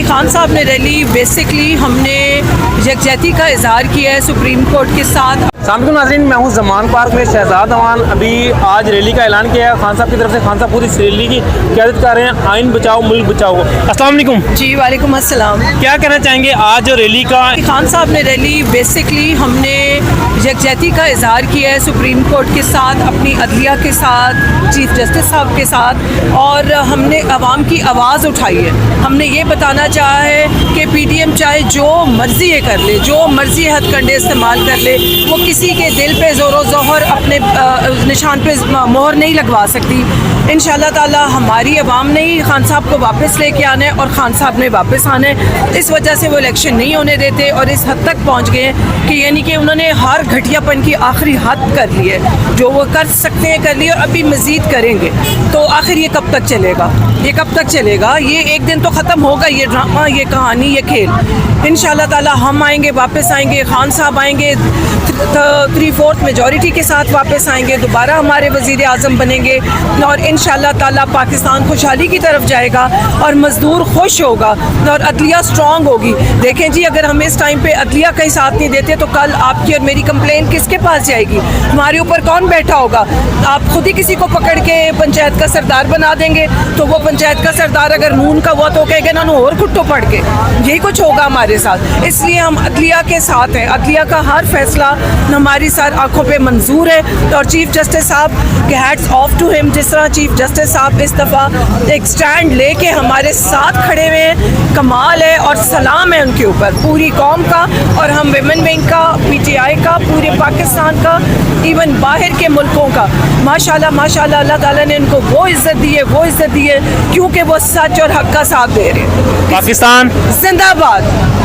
खान साहब ने rally basically हमने यकजहती का इजहार किया है सुप्रीम कोर्ट के साथ। सामकुम नाज़रीन, मैं हूँ ज़मान पार्क में। शहजाद अवान अभी आज रैली का ऐलान किया है खान साहब की तरफ से। खान साहब पूरी इस रैली की क़यादत कर रहे हैं। आइन बचाओ मुल्क बचाओ। अस्सलाम वालेकुम जी वालेकुम अस्सलाम। क्या कहना चाहेंगे आज जो रैली का? खान साहब ने रैली बेसिकली हमने यकजहती का इजहार किया है सुप्रीम कोर्ट के साथ, अपनी अदलिया के साथ, चीफ जस्टिस साहब के साथ, और हमने आवाम की आवाज़ उठाई है। हमने ये बताना चाहा है कि पीडीएम चाहे जो मर्ज़ी ये कर ले, जो मर्ज़ी हथकंडे इस्तेमाल कर ले, वो किसी के दिल पे ज़ोर ज़ोहर अपने निशान पे मोहर नहीं लगवा सकती। इंशाअल्लाह ताला हमारी आवाम ने ही खान साहब को वापस लेके आना है और खान साहब ने वापस आना है। इस वजह से वो इलेक्शन नहीं होने देते और इस हद तक पहुँच गए कि यानी कि उन्होंने हर घटियापन की आखिरी हद कर ली है। जो वो कर सकते हैं कर लिए और अभी मज़ीद करेंगे। तो आखिर ये कब तक चलेगा? ये कब तक चलेगा? ये एक दिन तो ख़त्म होगा, ये ड्रामा, ये कहानी, ये खेल। इंशाअल्लाह ताला हम आएंगे, वापस आएंगे, खान साहब आएंगे 3/4 मेजॉरिटी के साथ वापस आएंगे, दोबारा हमारे वज़ीर आज़म बनेंगे और इंशाअल्लाह ताला पाकिस्तान खुशहाली की तरफ जाएगा और मज़दूर खुश होगा और अदलिया स्ट्रॉन्ग होगी। देखें जी, अगर हम इस टाइम पे अदलिया का ही साथ नहीं देते तो कल आपकी और मेरी कंप्लेन किसके पास जाएगी? हमारे ऊपर कौन बैठा होगा? आप खुद ही किसी को पकड़ के पंचायत का सरदार बना देंगे तो वो पंचायत का सरदार अगर नून का हुआ तो कहेगा ना और कुट्टो पड़ के, यही कुछ होगा हमारे साथ। इसलिए हम अदलिया के साथ हैं। अदलिया का हर फैसला हमारी सारी आंखों पे मंजूर है और चीफ जस्टिस साहब के हैट्स ऑफ टू हिम। जिस तरह चीफ जस्टिस साहब इस दफ़ा एक स्टैंड लेके हमारे साथ खड़े हुए हैं, कमाल है और सलाम है उनके ऊपर, पूरी कौम का। और हम विमेन विंग का, पीटीआई का, पूरे पाकिस्तान का, इवन बाहर के मुल्कों का, माशाल्लाह माशाल्लाह अल्लाह ताला ने उनको वो इज़्ज़त दी है, वो इज़्ज़त दी है क्योंकि वो सच और हक़ का साथ दे रहे हैं। पाकिस्तान जिंदाबाद।